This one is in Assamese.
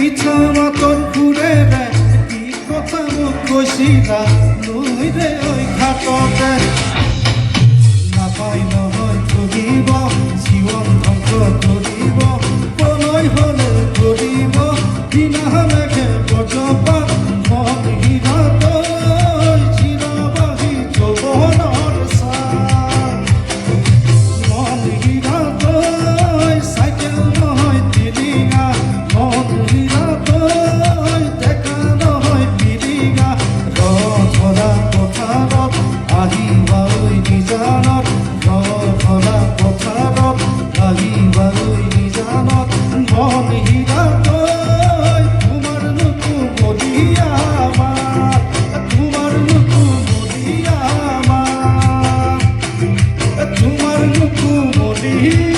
ইচ্ছা মাতর ঘুরে রে কি কথা মুখ কইছিলা নই রে ওই ঘাটতে না পাই নহয় করিব জীবন ধ্বংস করিব প্রণয় হলে করিব বিনা মেঘে বজ্রপাত মন হীরাত চিরবাহী যৌবনৰ সাৰ মন হীৰাত সাইকেল নহয় তিৰিঙা মন হীৰাত দেখা নহয় পিৰিঙা ৰথৰা পথাৰত আহিবা ঐ নিজানত ৰথৰা পথাৰত আহিবা ঐ নিজানত মন হীৰাত তোমাৰ নুকুমলীয়া মাত তোমাৰ নুকুমলীয়া মাত তোমাৰ নুকুমলীয়া